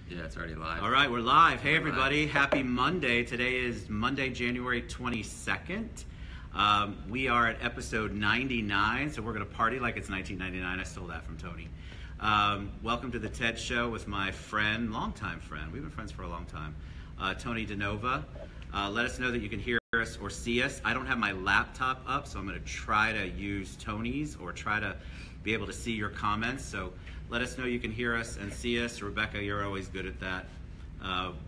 Yeah, it's already live. All right, we're live. Hey, everybody. Happy Monday. Today is Monday, January 22nd. We are at episode 99, so we're going to party like it's 1999. I stole that from Tony. Welcome to the TED Show with my friend, longtime friend. We've been friends for a long time, Tony Dinova. Let us know that you can hear us or see us. I don't have my laptop up, so I'm going to try to use Tony's or try to be able to see your comments. So let us know you can hear us and see us. Rebecca, you're always good at that.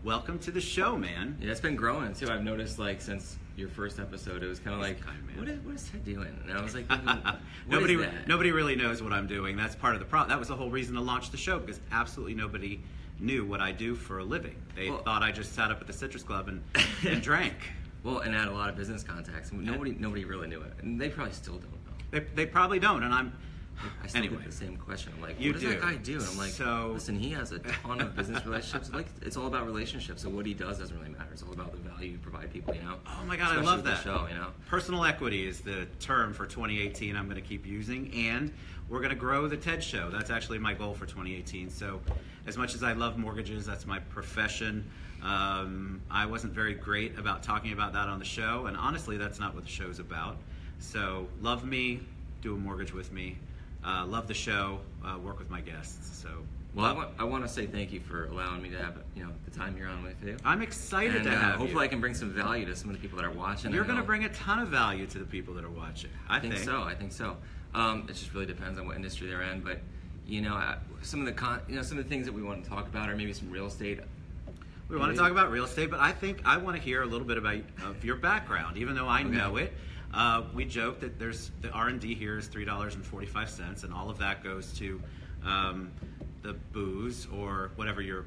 Welcome to the show, man. Yeah, it's been growing too. I've noticed, like, since your first episode, it was kind of like, what is Ted doing? And I was like, nobody really knows what I'm doing. That's part of the problem. That was the whole reason to launch the show, because absolutely nobody knew what I do for a living. They thought I just sat up at the Citrus Club and drank. Well, and had a lot of business contacts. Nobody really knew it, and they probably still don't know. They probably don't, and I still get the same question. I'm like, what does that guy do? And I'm like, listen, he has a ton of business relationships. Like, it's all about relationships. So what he does doesn't really matter. It's all about the value you provide people, you know? Oh my God, especially I love that. The show, you know? Personal equity is the term for 2018 I'm going to keep using, and we're going to grow the TED Show. That's actually my goal for 2018. So as much as I love mortgages, that's my profession. I wasn't very great about talking about that on the show, and honestly, that's not what the show's about. So love me, do a mortgage with me. Love the show, work with my guests. So, well, I want to say thank you for allowing me to have the time you're on with you. I'm excited to have hopefully I can bring some value to some of the people that are watching. You're going to bring a ton of value to the people that are watching. I think so. It just really depends on what industry they're in, but some of the things that we want to talk about, or maybe some real estate. We want to talk about real estate, but I think I want to hear a little bit about your background, even though I know it. We joke that the R&D here is $3.45, and all of that goes to the booze or whatever your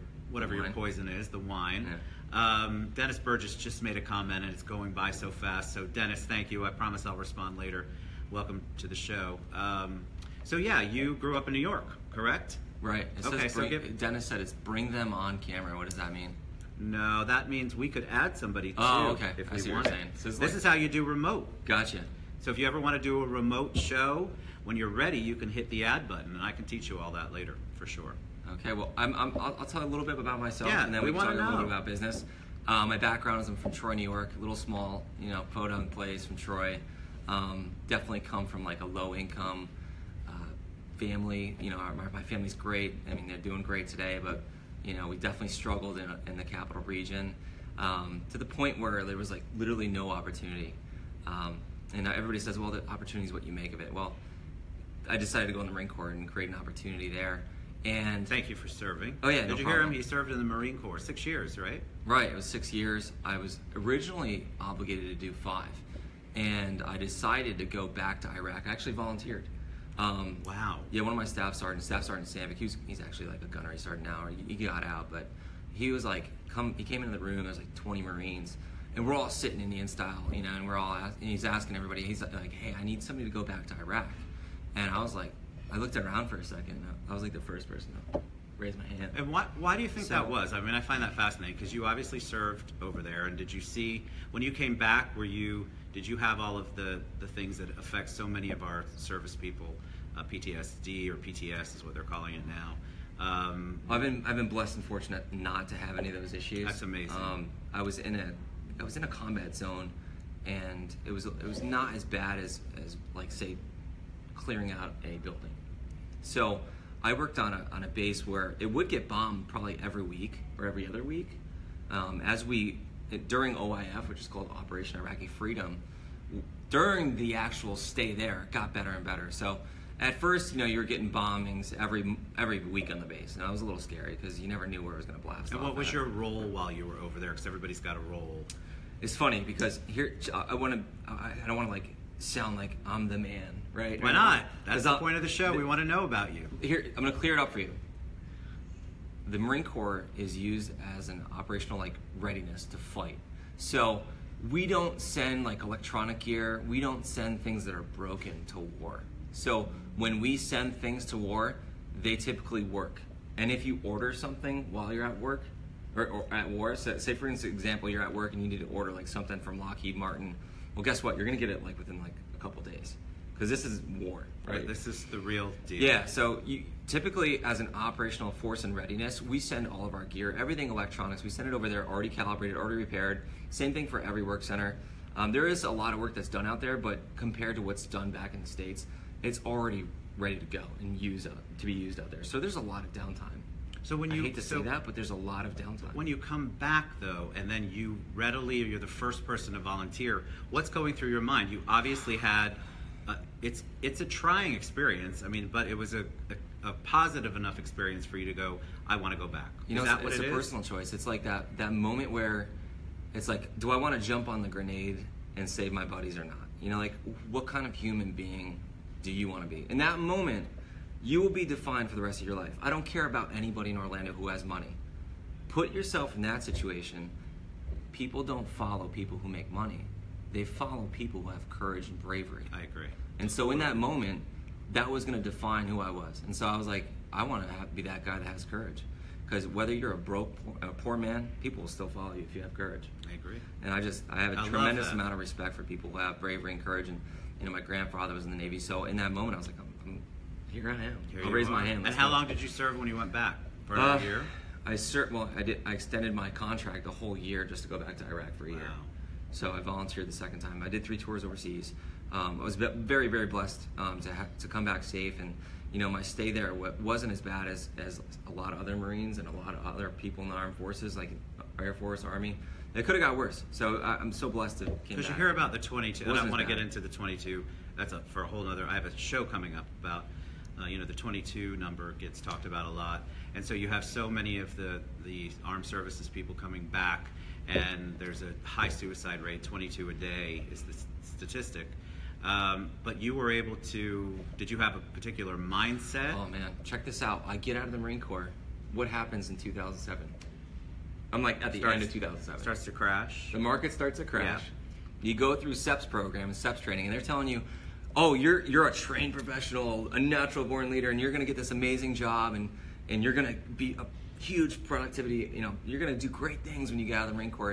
poison is, the wine. Yeah. Dennis Burgess just made a comment, and it's going by so fast. So Dennis, thank you. I promise I'll respond later. Welcome to the show. So yeah, you grew up in New York, correct? Right. Dennis said it's bring them on camera. What does that mean? No, that means we could add somebody too. Oh, okay. If I see we what want. you're saying. So this is how you do remote. Gotcha. So if you ever want to do a remote show, when you're ready, you can hit the add button, and I can teach you all that later for sure. Okay. Well, I'll tell you a little bit about myself, yeah, and then we can talk a little bit about business. My background is I'm from Troy, New York, a little small, podunk place from Troy. Definitely come from like a low income family. My family's great. I mean, they're doing great today, but we definitely struggled in the capital region to the point where there was like literally no opportunity. And everybody says, well, the opportunity is what you make of it. Well, I decided to go in the Marine Corps and create an opportunity there. And thank you for serving. Oh yeah, Did you hear him? He served in the Marine Corps 6 years, right? Right. It was 6 years. I was originally obligated to do 5, and I decided to go back to Iraq. I actually volunteered. Wow. Yeah, one of my Staff Sergeant Sandvik, he's actually like a gunnery sergeant now, or he got out, but he was like, he came into the room, there's like 20 Marines, and we're all sitting Indian style, and we're all, and he's asking everybody, he's like, hey, I need somebody to go back to Iraq. And I was like, I looked around for a second, and I was like the first person to raise my hand. And why do you think that was? I mean, I find that fascinating, because you obviously served over there, and did you see, when you came back, did you have all of the things that affect so many of our service people? PTSD or PTS is what they're calling it now. I've been blessed and fortunate not to have any of those issues. That's amazing. I was in a combat zone, and it was not as bad as like, say, clearing out a building. So I worked on a base where it would get bombed probably every week or every other week. During OIF, which is called Operation Iraqi Freedom, during the actual stay there, it got better and better. So at first, you were getting bombings every week on the base, and that was a little scary because you never knew where it was going to blast. And what was your role while you were over there? Because everybody's got a role. It's funny because here I don't want to like sound like I'm the man, right? Why not? That's the point of the show. We want to know about you. Here, I'm going to clear it up for you. The Marine Corps is used as an operational readiness to fight. So we don't send electronic gear. We don't send things that are broken to war. So when we send things to war, they typically work. And if you order something while you're at work, or at war, so say for example, you're at work and you need to order something from Lockheed Martin, well, guess what? You're gonna get it within a couple days, because this is war, right? This is the real deal. Yeah. So Typically, as an operational force and readiness, we send all of our gear, everything electronics, we send it over there already calibrated, already repaired. Same thing for every work center. There is a lot of work that's done out there, but compared to what's done back in the States, it's already ready to go and to be used out there. So there's a lot of downtime. So when you I hate to say that, but there's a lot of downtime. When you come back though, and then you're the first person to volunteer, what's going through your mind? You obviously had, it's a trying experience. I mean, but it was a positive enough experience for you to go, I want to go back. You know, it's a personal choice. It's like that moment where it's like, do I want to jump on the grenade and save my buddies or not? You know, like, what kind of human being do you want to be? In that moment, you will be defined for the rest of your life. I don't care about anybody in Orlando who has money. Put yourself in that situation. People don't follow people who make money. They follow people who have courage and bravery. I agree. And so in that moment, that was going to define who I was. And so I was like, I want to be that guy that has courage. Because whether you're a poor man, people will still follow you if you have courage. I agree. And I have a tremendous amount of respect for people who have bravery and courage. And you know, my grandfather was in the Navy, so in that moment, I was like, here I am. I'll raise my hand. And how long did you serve when you went back? For a year? I extended my contract a whole year just to go back to Iraq for a year. So I volunteered the second time. I did 3 tours overseas. I was very, very blessed to come back safe, and you know, my stay there wasn't as bad as a lot of other Marines and a lot of other people in the armed forces, like Air Force, Army. It could have got worse. So I'm so blessed to came back. Because you hear about the 22, and I want to get into the 22. That's for a whole other. I have a show coming up about. The 22 number gets talked about a lot, and so you have so many of the armed services people coming back, and there's a high suicide rate. 22 a day is the statistic. But you were able to. Did you have a particular mindset? Oh man, check this out. I get out of the Marine Corps. What happens in 2007? I'm like at the end of 2007. Starts to crash. The market starts to crash. Yeah. You go through SEPS program and SEPS training, and they're telling you, oh, you're a trained professional, a natural born leader, and you're going to get this amazing job, and you're going to be a huge productivity, you know, you're going to do great things when you get out of the Marine Corps.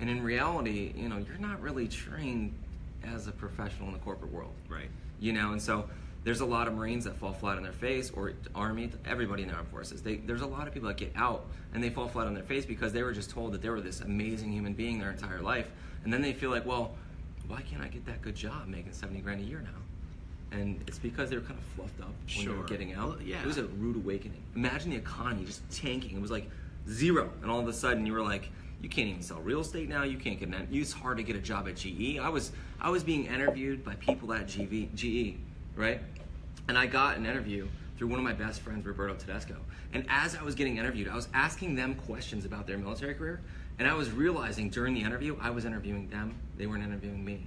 And in reality, you know, you're not really trained as a professional in the corporate world. Right. You know, and so there's a lot of Marines that fall flat on their face, or Army, everybody in the armed forces. There's a lot of people that get out and they fall flat on their face because they were just told that they were this amazing human being their entire life. And then they feel like, well, why can't I get that good job making 70 grand a year now? And it's because they were kind of fluffed up when they were getting out. Well, yeah. It was a rude awakening. Imagine the economy just tanking. It was like zero. And all of a sudden you were like, you can't even sell real estate now. You can't get it's hard to get a job at GE. I was being interviewed by people at GE, right? And I got an interview through one of my best friends, Roberto Tedesco. And as I was getting interviewed, I was asking them questions about their military career. And I was realizing during the interview, I was interviewing them. They weren't interviewing me.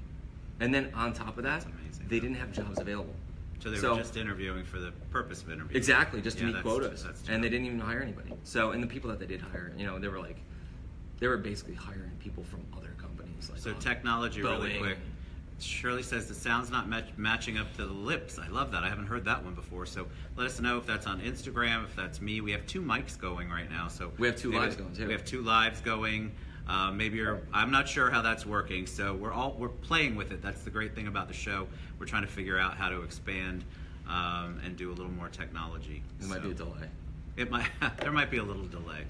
And then on top of that, they didn't have jobs available. So they were just interviewing for the purpose of interviewing. Exactly, just to meet quotas. And they didn't even hire anybody. So, and the people that they did hire, you know, they were basically hiring people from other companies. Like so technology, Boeing. Really quick. Shirley says the sound's not matching up to the lips. I love that. I haven't heard that one before. So let us know if that's on Instagram, if that's me. We have 2 mics going right now. So we have 2 lives going too. We have 2 lives going. Maybe I'm not sure how that's working. So we're playing with it. That's the great thing about the show. We're trying to figure out how to expand and do a little more technology. There might be a delay. It might. There might be a little delay.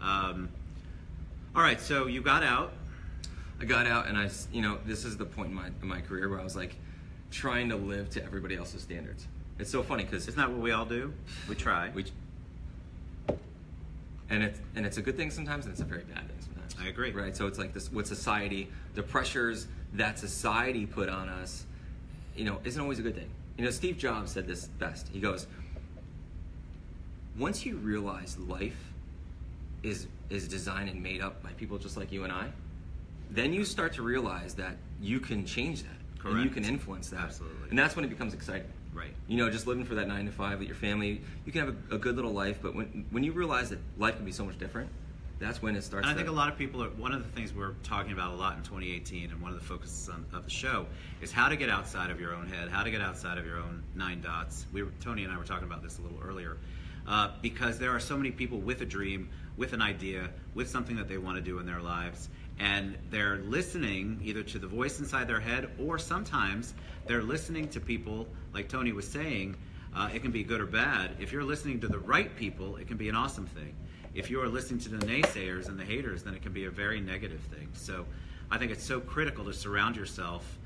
All right. So you got out. I got out, and this is the point in my career where I was like trying to live to everybody else's standards. It's so funny because isn't that what we all do? We try. And it's a good thing sometimes, and it's a very bad thing sometimes. I agree. Right. So it's like this: what society, the pressures that society put on us, isn't always a good thing. Steve Jobs said this best. He goes, "Once you realize life is designed and made up by people just like you and I, then you start to realize that you can change that. Correct. And you can influence that. Absolutely. And that's when it becomes exciting. Right. Just living for that 9 to 5 with your family, you can have a good little life, but when you realize that life can be so much different, that's when it starts. And I think a lot of people one of the things we're talking about a lot in 2018, and one of the focuses of the show is how to get outside of your own head, how to get outside of your own 9 dots. Tony and I were talking about this a little earlier, because there are so many people with a dream, with an idea, with something that they want to do in their lives, and they're listening either to the voice inside their head, or sometimes they're listening to people, like Tony was saying, It can be good or bad. If you're listening to the right people, it can be an awesome thing. If you're listening to the naysayers and the haters, then it can be a very negative thing. So I think it's so critical to surround yourself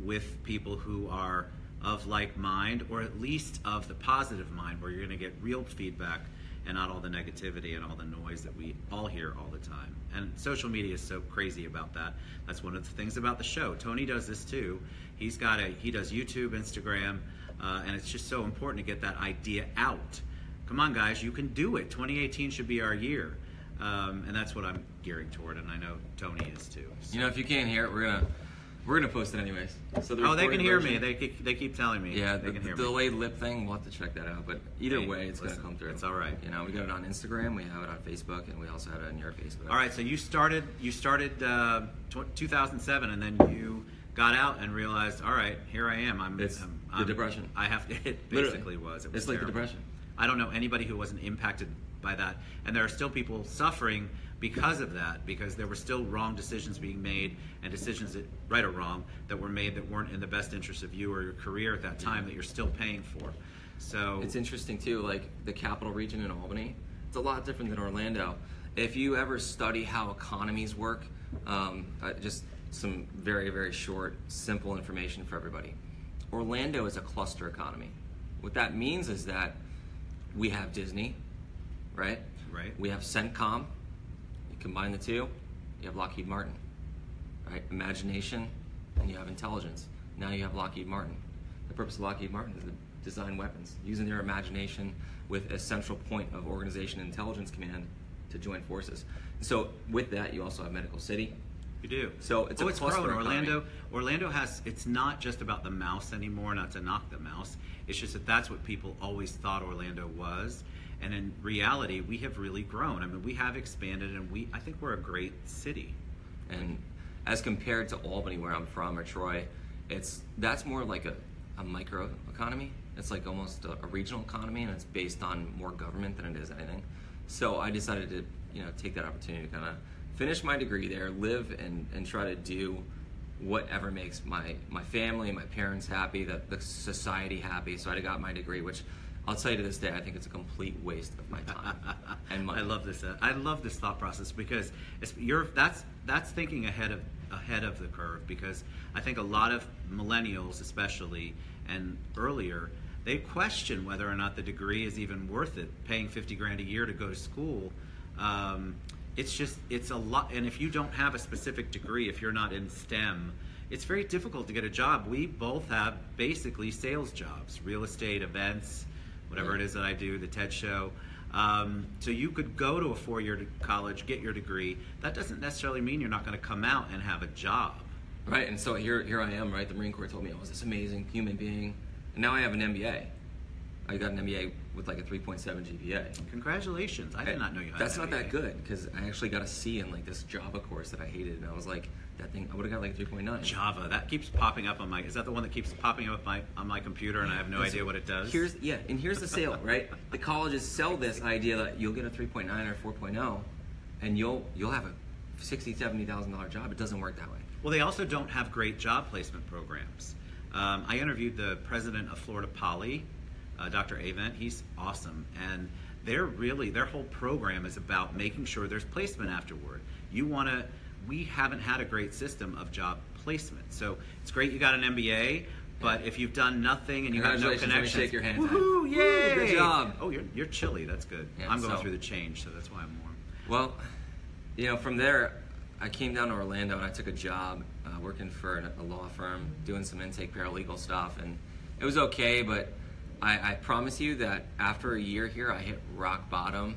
with people who are of like mind, or at least of the positive mind, where you're going to get real feedback and not all the negativity and all the noise that we all hear all the time. And social media is so crazy about that. That's one of the things about the show. Tony does this too. He does YouTube, Instagram, and it's just so important to get that idea out. Come on, guys, you can do it. 2018 should be our year. And that's what I'm gearing toward, and I know Tony is too. So. You know, if you can't hear it, we're gonna post it anyways. So they can hear me. They keep telling me. Yeah, they can hear the me. delayed lip thing, we'll have to check that out. But either way, it's gonna come through. It's all right. You know, we got it on Instagram, we have it on Facebook, and we also have it on your Facebook. All right. So you started 2007, and then you got out and realized, all right, here I am. It's the depression. I have to. It basically was. It was it's like terrible. the depression. I don't know anybody who wasn't impacted by that, and there are still people suffering because of that, because there were still wrong decisions being made, and decisions that, right or wrong, that were made that weren't in the best interest of you or your career at that time, that you're still paying for. So it's interesting too, like the capital region in Albany, it's a lot different than Orlando. If you ever study how economies work, just some very, very short, simple information for everybody. Orlando is a cluster economy. What that means is that we have Disney, right? Right. We have CENTCOM. You combine the two, you have Lockheed Martin, right? Imagination, and you have intelligence. Now you have Lockheed Martin. The purpose of Lockheed Martin is to design weapons, using their imagination with a central point of organization and intelligence command to join forces. So with that, you also have Medical City. You do. So it's it's grown. Orlando has. It's not just about the mouse anymore. Not to knock the mouse. It's just that that's what people always thought Orlando was. And in reality, we have really grown. I mean, we have expanded, and I think we're a great city. And as compared to Albany, where I'm from, or Troy, that's more like a micro economy. It's like almost a regional economy, and it's based on more government than it is anything. So I decided to, take that opportunity to kind of finish my degree there, live and try to do whatever makes my family, my parents happy, the society happy. So I got my degree, which I'll tell you to this day, I think it's a complete waste of my time and money. I love this. I love this thought process, because that's thinking ahead of the curve. Because I think a lot of millennials, especially, and earlier, they question whether or not the degree is even worth it. Paying $50,000 a year to go to school, it's a lot. And if you don't have a specific degree, if you're not in STEM, it's very difficult to get a job. We both have basically sales jobs, real estate, events, whatever it is that I do, the TED Show. So you could go to a 4-year college, get your degree. That doesn't necessarily mean you're not going to come out and have a job. Right, and so here I am, right? The Marine Corps told me I was this amazing human being, and now I have an MBA. I got an MBA with like a 3.7 GPA. Congratulations. I did not know you had That's an not MBA. that good, because I actually got a C in like this Java course that I hated, and I was like, that thing, I would have got like a 3.9. Java, that keeps popping up is that the one that keeps popping up on my computer, and I have no idea what it does? Here's the sale, right? The colleges sell this idea that you'll get a 3.9 or 4.0, and you'll have a $60,000, $70,000 job. It doesn't work that way. Well, they also don't have great job placement programs. I interviewed the president of Florida Poly, Dr. Avent. He's awesome, and their whole program is about making sure there's placement afterward. We haven't had a great system of job placement. So it's great you got an MBA, but if you've done nothing and you have no connections, let me shake your hand. Woohoo! Yay! Good job. Oh, you're chilly. That's good. Yeah, I'm going through the change, so that's why I'm warm. Well, from there, I came down to Orlando and I took a job working for a law firm, doing some intake paralegal stuff, and it was okay, but I promise you that after a year here, I hit rock bottom.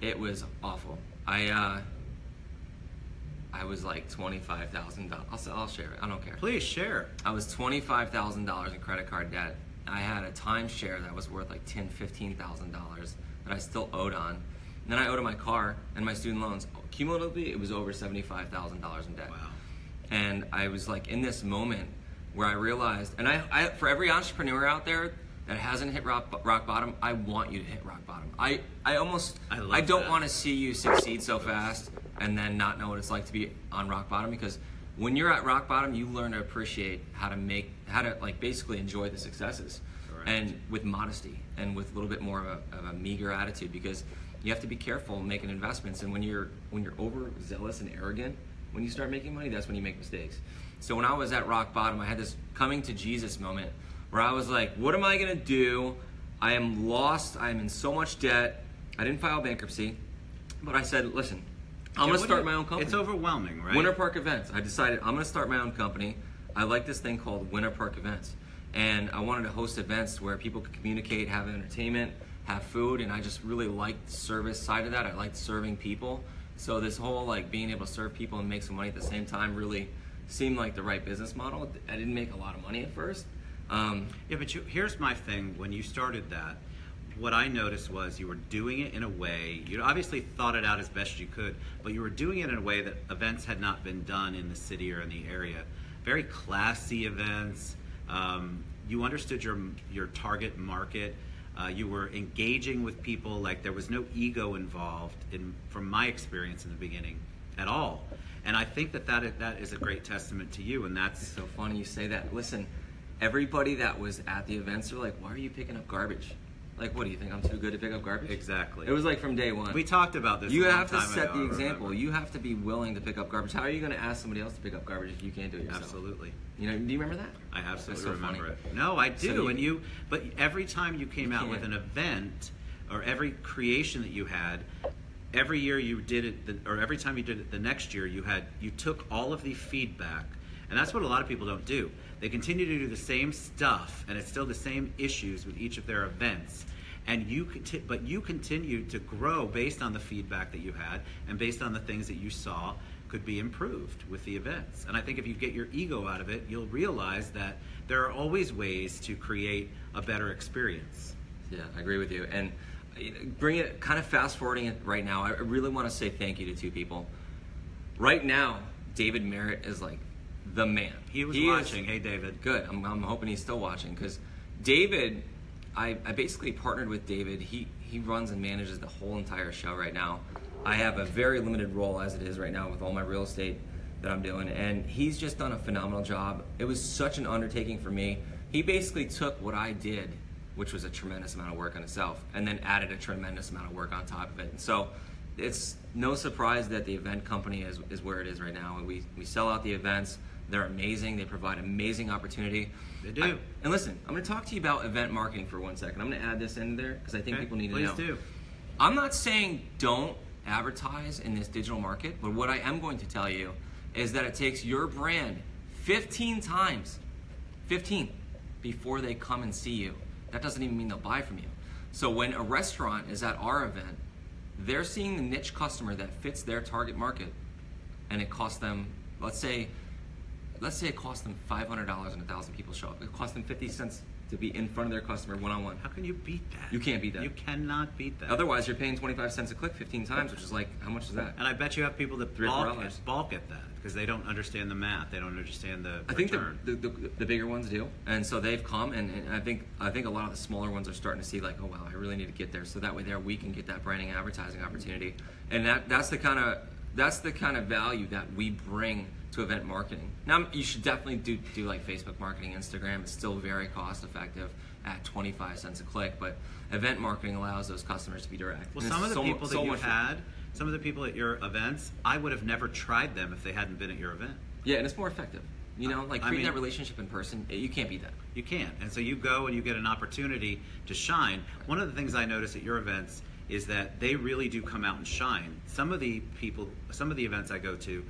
It was awful. I was like $25,000. I'll share it. I don't care. Please share. I was $25,000 in credit card debt. I had a timeshare that was worth like $15,000 that I still owed on. And then I owed on my car and my student loans. Cumulatively, it was over $75,000 in debt. Wow. And I was like in this moment where I realized, and I for every entrepreneur out there that hasn't hit rock bottom, I want you to hit rock bottom. I don't want to see you succeed so fast and then not know what it's like to be on rock bottom, because when you're at rock bottom, you learn to appreciate how to like basically enjoy the successes. Right. and with modesty and with a little bit more of a meager attitude, because you have to be careful making investments. And when you're overzealous and arrogant, when you start making money, that's when you make mistakes. So when I was at rock bottom, I had this coming to Jesus moment where I was like, what am I going to do? I am lost. I am in so much debt. I didn't file bankruptcy, but I said, listen, I'm going to start my own company. It's overwhelming, right? Winter Park Events. I decided I'm going to start my own company. I like this thing called Winter Park Events. And I wanted to host events where people could communicate, have entertainment, have food, and I just really liked the service side of that. I liked serving people. So this whole like being able to serve people and make some money at the same time really seemed like the right business model. I didn't make a lot of money at first. Yeah, but here's my thing. When you started that, what I noticed was you were doing it in a way, you obviously thought it out as best you could, but you were doing it in a way that events had not been done in the city or in the area. Very classy events. You understood your target market. You were engaging with people like there was no ego involved, from my experience in the beginning, at all. And I think that is a great testament to you, and that's... It's so funny you say that. Listen, everybody that was at the events are like, why are you picking up garbage? Like, what do you think, I'm too good to pick up garbage? Exactly. It was like from day one. We talked about this. You have to set the example. You have to be willing to pick up garbage. How are you going to ask somebody else to pick up garbage if you can't do it yourself? Absolutely. You know, do you remember that? I absolutely so remember funny. it. No, I do. So but every time you came out with an event, or every creation that you had, every year you did it, or every time you did it the next year, you took all of the feedback, and that's what a lot of people don't do. They continue to do the same stuff, and it's still the same issues with each of their events. And you continue to grow based on the feedback that you had and based on the things that you saw could be improved with the events. And I think if you get your ego out of it, you'll realize that there are always ways to create a better experience. Yeah, I agree with you. And kind of fast forwarding it right now, I really want to say thank you to two people. Right now, David Merritt is like the man. He was watching. Hey, David. Good. I'm hoping he's still watching, because David... I basically partnered with David. He runs and manages the whole entire show right now. I have a very limited role as it is right now with all my real estate that I'm doing, and he's just done a phenomenal job. It was such an undertaking for me. He basically took what I did, which was a tremendous amount of work on itself, and then added a tremendous amount of work on top of it. And so it's no surprise that the event company is where it is right now. We sell out the events. They're amazing. They provide amazing opportunity. They do. And listen, I'm going to talk to you about event marketing for 1 second. I'm going to add this in there because I think people need to know. Please do. I'm not saying don't advertise in this digital market, but what I am going to tell you is that it takes your brand 15 times, 15, before they come and see you. That doesn't even mean they'll buy from you. So when a restaurant is at our event, they're seeing the niche customer that fits their target market, and it costs them, let's say it costs them $500 and 1,000 people show up. It costs them 50 cents to be in front of their customer one-on-one. How can you beat that? You can't beat that. You cannot beat that. Otherwise, you're paying 25 cents a click 15 times, which is like, how much is that? And I bet you have people that $3 or $4. balk at that because they don't understand the math. They don't understand the I think return. the bigger ones do, and so they've come, and I think a lot of the smaller ones are starting to see like, oh wow, I really need to get there, so that way we can get that branding and advertising opportunity, and that's the kind of value that we bring to event marketing. Now, you should definitely do like Facebook marketing, Instagram. It's still very cost effective at 25 cents a click, but event marketing allows those customers to be direct. Well, some of the people that you had, some of the people at your events, I would have never tried them if they hadn't been at your event. Yeah, and it's more effective. You know, like creating that relationship in person, you can't beat that. You can't. And so you go and you get an opportunity to shine. One of the things I notice at your events is that they really do come out and shine. Some of the events I go to,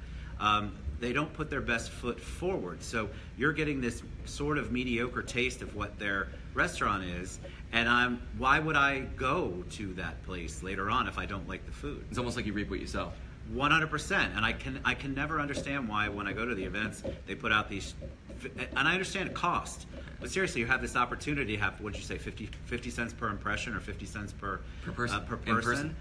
they don't put their best foot forward. So you're getting this sort of mediocre taste of what their restaurant is, and why would I go to that place later on if I don't like the food? It's almost like you reap what you sow. 100%. And I can never understand why when I go to the events they put out these, and I understand cost, but seriously, you have this opportunity to have, what did you say, 50 cents per impression or 50 cents per person. In person.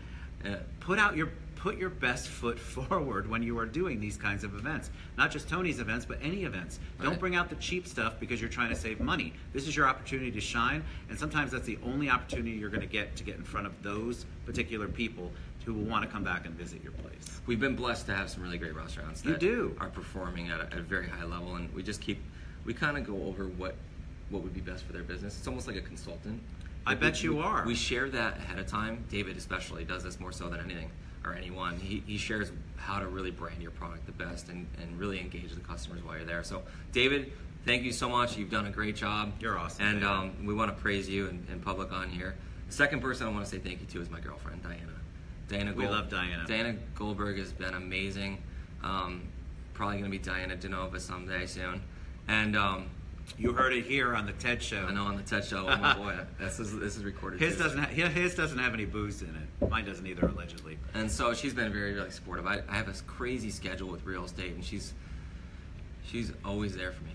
Put your best foot forward when you are doing these kinds of events. Not just Tony's events, but any events. Right. Don't bring out the cheap stuff because you're trying to save money. This is your opportunity to shine, and sometimes that's the only opportunity you're going to get in front of those particular people who will want to come back and visit your place. We've been blessed to have some really great restaurants that are performing at a very high level, and we kind of go over what would be best for their business. It's almost like a consultant. I bet you are. We share that ahead of time. David especially does this more so than anything or anyone. He shares how to really brand your product the best and really engage the customers while you're there. So David, thank you so much. You've done a great job. You're awesome. And we want to praise you in public on here. The second person I want to say thank you to is my girlfriend, Diana. We love Diana. Diana Goldberg has been amazing. Probably going to be Diana Dinova someday soon. And you heard it here on the TED Show. I know, on the TED Show. Oh my boy, this is recorded. His doesn't have any booze in it. Mine doesn't either, allegedly. And so she's been very, very supportive. I have a crazy schedule with real estate, and she's always there for me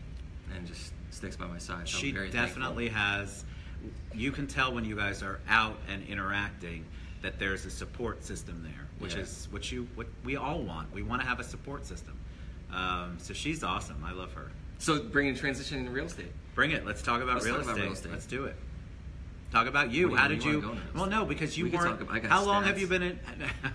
and just sticks by my side. So She I'm very definitely has. You can tell when you guys are out and interacting that there's a support system there, which is what we all want. We want to have a support system. So she's awesome. I love her. So bringing transition into real estate. Bring it. Let's talk about real estate. Let's do it. Talk about you. How did you? Well, no, because you weren't. How long have you been in?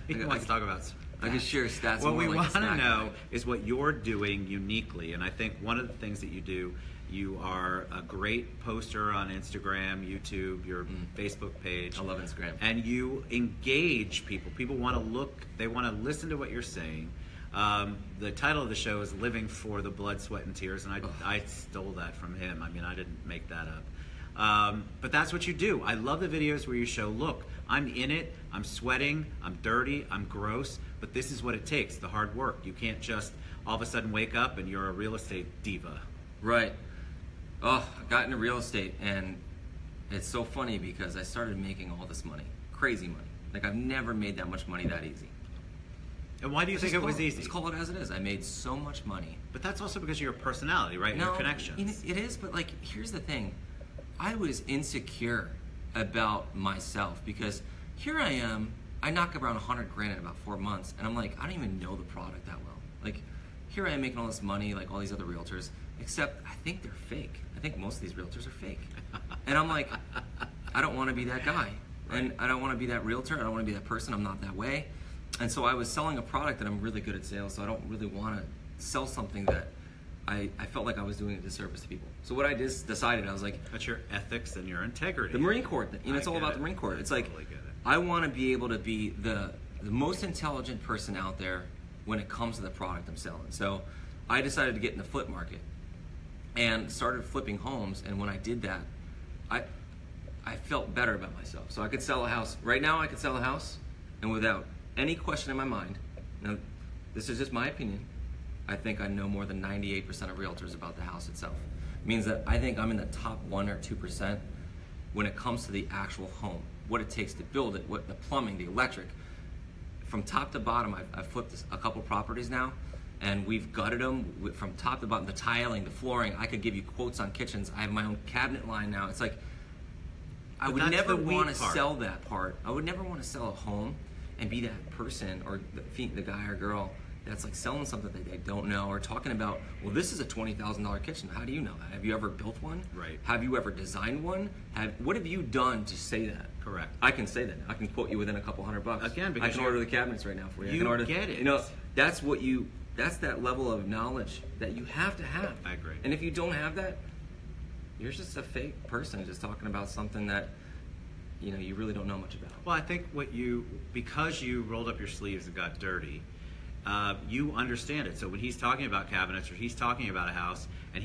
He wants to talk about stats. I can share stats. What we want to know is what you're doing uniquely, and I think one of the things that you do. You are a great poster on Instagram, YouTube, your Facebook page. I love Instagram. And you engage people. People want to look, they want to listen to what you're saying. The title of the show is Living for the Blood, Sweat, and Tears, and I stole that from him. I mean, I didn't make that up. But that's what you do. I love the videos where you show, look, I'm in it, I'm sweating, I'm dirty, I'm gross, but this is what it takes, the hard work. You can't just all of a sudden wake up and you're a real estate diva. Right. Oh, I got into real estate, and it's so funny because I started making all this money, crazy money. Like, I've never made that much money that easy. And why do you think it was easy? Let's call it as it is. I made so much money. But that's also because of your personality, right? No, your connections. It is, but like, here's the thing. I was insecure about myself because here I am, I knock around 100 grand in about 4 months, and I'm like, I don't even know the product that well. Like, here I am making all this money, like all these other realtors, except I think they're fake. I think most of these realtors are fake. And I'm like, I don't want to be that guy. Right. And I don't want to be that realtor. I don't want to be that person. I'm not that way. And so I was selling a product that I'm really good at sales, so I don't really want to sell something that I felt like I was doing a disservice to people. So what I just decided, I was like... That's your ethics and your integrity. The Marine Corps, it's all about the Marine Corps. It's like, I want to be able to be the most intelligent person out there when it comes to the product I'm selling. So I decided to get in the flip market and started flipping homes, and when I did that, I felt better about myself. So I could sell a house. Right now I could sell a house, and without any question in my mind, now this is just my opinion, I think I know more than 98% of realtors about the house itself. It means that I think I'm in the top 1 or 2% when it comes to the actual home, what it takes to build it, what the plumbing, the electric. From top to bottom, I've flipped a couple properties now, and we've gutted them from top to bottom, the tiling, the flooring. I could give you quotes on kitchens. I have my own cabinet line now. It's like, I would never want to sell that part. I would never want to sell a home and be that person or the guy or girl that's like selling something that they don't know or talking about, well, this is a $20,000 kitchen. How do you know that? Have you ever built one? Right. Have you ever designed one? What have you done to say that? Correct. I can say that. I can quote you within a couple $100. Again, because I can order the cabinets right now for you. You I can order, get it. You know, that's that level of knowledge that you have to have. I agree. And if you don't have that, you're just a fake person just talking about something that you really don't know much about. Well, I think because you rolled up your sleeves and got dirty, you understand it. So when he's talking about cabinets or he's talking about a house, and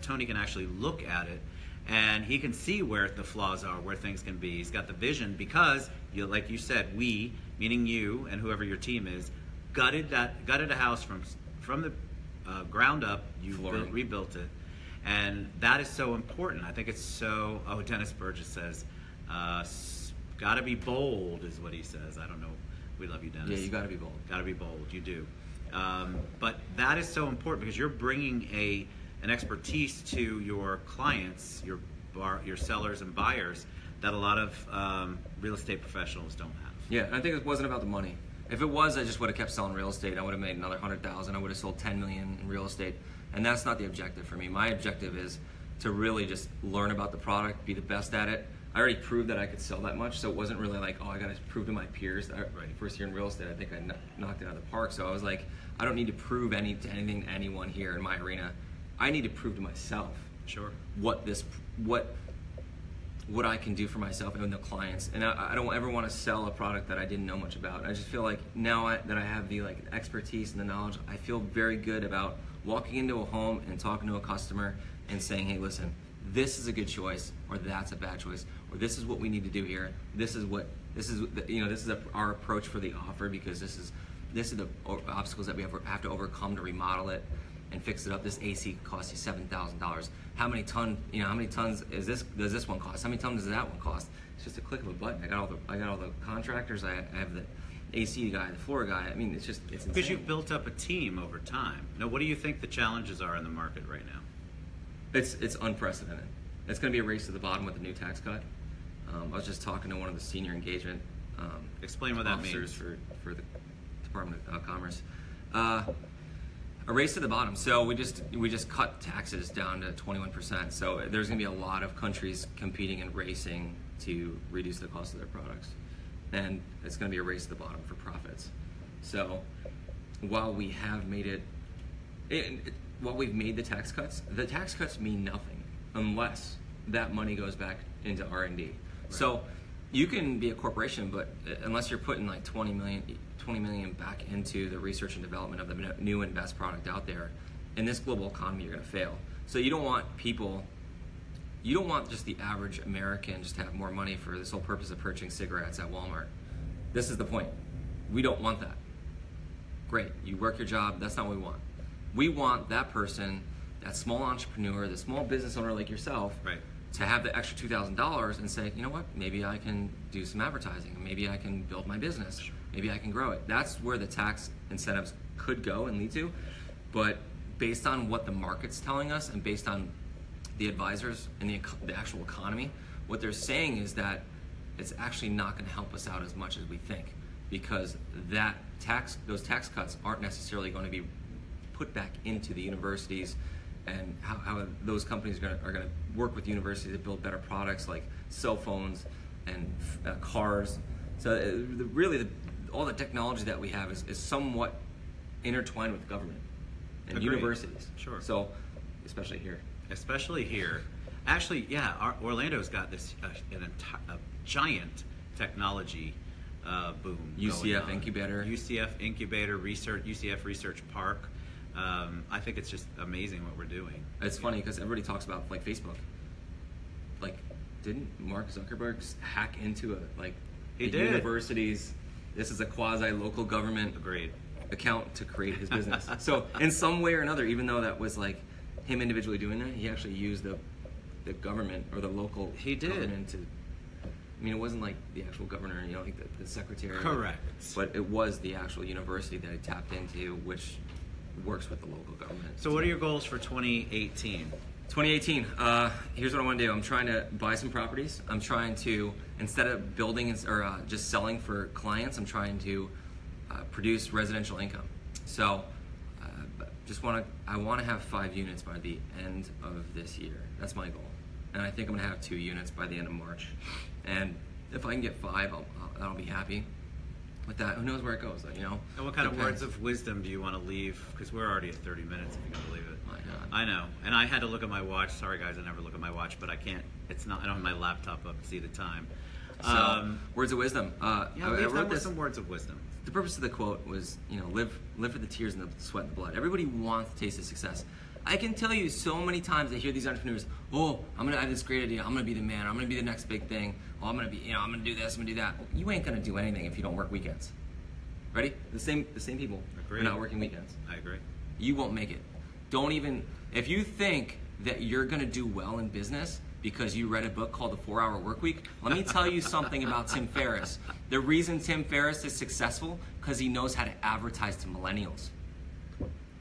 Tony can actually look at it, and he can see where the flaws are, where things can be. He's got the vision because, like you said, we, meaning you and whoever your team is, gutted a house from the ground up. You rebuilt it, and that is so important. I think it's so. Oh, Dennis Burgess says, "Got to be bold," is what he says. I don't know. We love you, Dennis. Yeah, you got to be bold. Got to be bold. You do. But that is so important because you're bringing an expertise to your clients, your sellers and buyers that a lot of real estate professionals don't have. Yeah, and I think it wasn't about the money. If it was, I just would have kept selling real estate. I would have made another $100,000. I would have sold $10 million in real estate, and that's not the objective for me. My objective is to really just learn about the product, be the best at it. I already proved that I could sell that much, so it wasn't really like, oh, I got to prove to my peers. First year in real estate, I think I knocked it out of the park. So I was like, I don't need to prove anything to anyone here in my arena. I need to prove to myself Sure. What I can do for myself and the clients, and I don't ever want to sell a product that I didn't know much about. I just feel like now that I have the expertise and the knowledge, I feel very good about walking into a home and talking to a customer and saying, hey, listen, this is a good choice, or that's a bad choice, or this is what we need to do here. This is our approach for the offer, because this is the obstacles that we have to overcome to remodel it and fix it up. This AC costs you $7,000. How many tons does this one cost? How many tons does that one cost? It's just a click of a button. I got all the contractors. I have the AC guy, the floor guy. I mean, it's insane. Because you've built up a team over time. Now, what do you think the challenges are in the market right now? It's unprecedented. It's going to be a race to the bottom with the new tax cut. I was just talking to one of the senior engagement explain what that means for the Department of Commerce. A race to the bottom. So we just cut taxes down to 21%. So there's going to be a lot of countries competing and racing to reduce the cost of their products, and it's going to be a race to the bottom for profits. So while we have made while we've made the tax cuts mean nothing unless that money goes back into R&D. Right. So you can be a corporation, but unless you're putting like 20 million back into the research and development of the new and best product out there, in this global economy, you're going to fail. So you don't want just the average American just to have more money for this whole purpose of purchasing cigarettes at Walmart. This is the point. We don't want that. Great, you work your job, that's not what we want. We want that person, that small entrepreneur, the small business owner like yourself, right, to have the extra $2,000 and say, you know what, maybe I can do some advertising, maybe I can build my business, maybe I can grow it. That's where the tax incentives could go and lead to. But based on what the market's telling us and based on the advisors and the actual economy, what they're saying is that it's actually not going to help us out as much as we think, because those tax cuts aren't necessarily going to be put back into the universities, and how those companies are going to work with universities to build better products like cell phones and cars. So all the technology that we have is somewhat intertwined with government and Agreed. Universities. Sure. So especially here. Actually, yeah, Orlando's got this a giant technology boom. UCF incubator. UCF incubator research. UCF Research Park. I think it's just amazing what we're doing. It's funny because everybody talks about like Facebook. Like, didn't Mark Zuckerberg hack into He did. Universities? This is a quasi-local government Agreed. account to create his business. So in some way or another, even though that was like him individually doing that, he actually used the government or the local government to. I mean, it wasn't like the actual governor, like the secretary. Correct. But it was the actual university that he tapped into, which works with the local government. So what are your goals for 2018? 2018, here's what I want to do. I'm trying to buy some properties. I'm trying to, instead of building or just selling for clients, I'm trying to produce residential income. So I want to have 5 units by the end of this year. That's my goal. And I think I'm going to have 2 units by the end of March. And if I can get 5, I'll be happy with that. Who knows where it goes, And what kind of words of wisdom do you want to leave? Because we're already at 30 minutes, if you can believe it. My God. I know. And I had to look at my watch. Sorry, guys, I never look at my watch, but I can't. It's not. I don't have my laptop up to see the time. So, words of wisdom. I wrote this. Some words of wisdom. The purpose of the quote was, live for the tears and the sweat and the blood. Everybody wants to taste of success. I can tell you so many times I hear these entrepreneurs, I have this great idea. I'm gonna be the man. I'm gonna be the next big thing. I'm gonna be, I'm gonna do this. I'm gonna do that. Well, you ain't gonna do anything if you don't work weekends. Ready? The same people Agreed. are not working weekends. I agree. You won't make it. If you think that you're gonna do well in business because you read a book called The 4-Hour Workweek, let me tell you something about Tim Ferriss. The reason Tim Ferriss is successful because he knows how to advertise to millennials.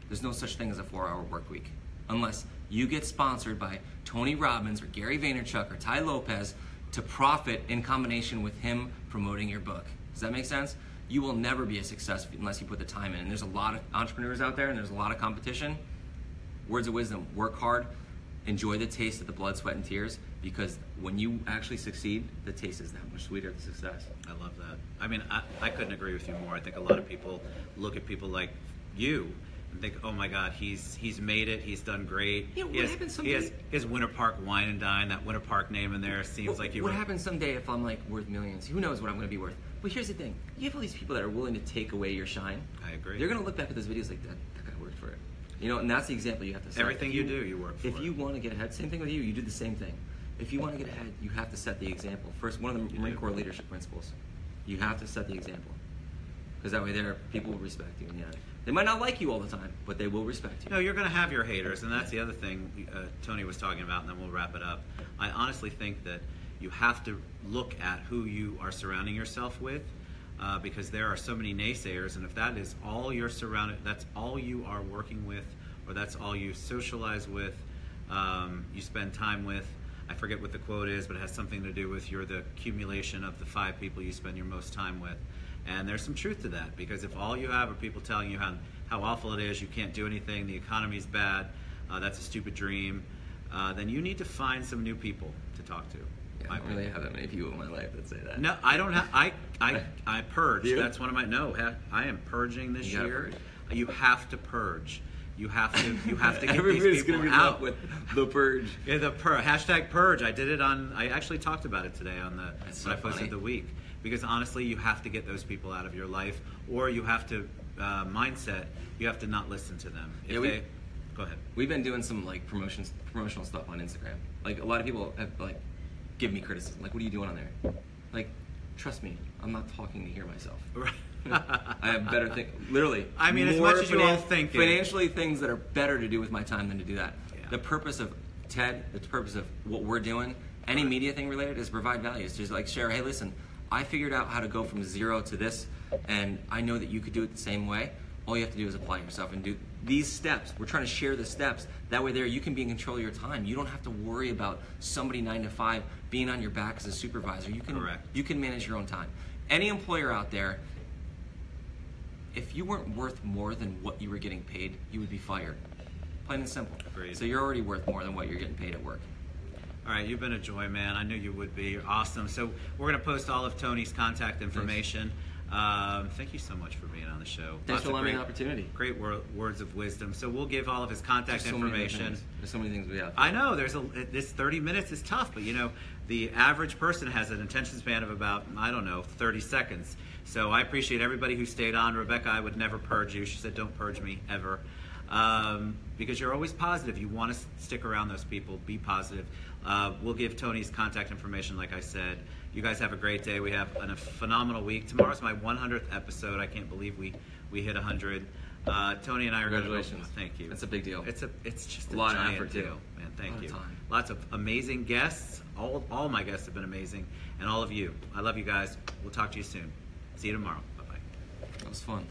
There's no such thing as a 4-hour work week unless you get sponsored by Tony Robbins or Gary Vaynerchuk or Ty Lopez to profit in combination with him promoting your book. Does that make sense? You will never be a success unless you put the time in. And there's a lot of entrepreneurs out there and there's a lot of competition. Words of wisdom: work hard, enjoy the taste of the blood, sweat, and tears, because when you actually succeed, the taste is that much sweeter of success. I love that. I mean, I couldn't agree with you more. I think a lot of people look at people like you and think, oh my God, he's made it, he's done great. Yeah, what happens someday? He has Winter Park Wine and Dine, that Winter Park name in there seems like you. What happens someday if I'm like worth millions? Who knows what I'm going to be worth? But here's the thing: you have all these people that are willing to take away your shine. I agree. They're going to look back at those videos like that guy worked for it. You know, and that's the example you have to set. Everything you do, you work for. If you want to get ahead, same thing with you. You do the same thing. If you want to get ahead, you have to set the example. First, one of the Marine Corps leadership principles. You have to set the example, because that way, people will respect you. And yeah, they might not like you all the time, but they will respect you. No, you're going to have your haters, and that's the other thing Tony was talking about, and then we'll wrap it up. I honestly think that you have to look at who you are surrounding yourself with, because there are so many naysayers, and if that is all you're surrounded, that's all you are working with, or that's all you socialize with, you spend time with. I forget what the quote is, but it has something to do with you're the accumulation of the 5 people you spend your most time with. And there's some truth to that, because if all you have are people telling you how awful it is, you can't do anything, the economy's bad, that's a stupid dream, then you need to find some new people to talk to. Yeah, I don't really have that many people in my life that say that. No, I don't have. I purge. That's one of my. No, I am purging this year. Purge. You have to purge. You have to get Everybody's these people gonna be out with the purge. Yeah, the hashtag purge. I did it on. I actually talked about it today on the That's when so I posted funny. the week, because honestly, you have to get those people out of your life, or you have to mindset. You have to not listen to them. Go ahead. We've been doing some like promotional stuff on Instagram. Like a lot of people have like give me criticism. Like, what are you doing on there? Like, trust me, I'm not talking to hear myself. Right. I have better things. Literally. I mean, as much as you all think financially, things that are better to do with my time than to do that. Yeah. The purpose of TED, the purpose of what we're doing, any media thing related, is provide value. It's just like share. Hey, listen, I figured out how to go from 0 to this, and I know that you could do it the same way. All you have to do is apply yourself and do these steps. We're trying to share the steps. That way there you can be in control of your time. You don't have to worry about somebody 9 to 5 being on your back as a supervisor. You can manage your own time. Any employer out there, if you weren't worth more than what you were getting paid, you would be fired. Plain and simple. Agreed. So you're already worth more than what you're getting paid at work. All right, you've been a joy, man. I knew you would be. You're awesome. So we're going to post all of Tony's contact information. Thank you so much for being on the show. Thanks for allowing me an opportunity. Great words of wisdom. So we'll give all of his contact information. There's so many things we have. I know this 30 minutes is tough, but you know the average person has an attention span of about 30 seconds. So I appreciate everybody who stayed on. Rebecca, I would never purge you. She said, "Don't purge me ever," because you're always positive. You want to stick around those people. Be positive. We'll give Tony's contact information, like I said. You guys have a great day. We have a phenomenal week. Tomorrow's my 100th episode. I can't believe we hit 100. Tony and I are going to go. Thank you. That's a big deal. It's just a lot of giant effort deal, too. man. Thank you. Time. Lots of amazing guests. All my guests have been amazing, and all of you. I love you guys. We'll talk to you soon. See you tomorrow. Bye bye. That was fun.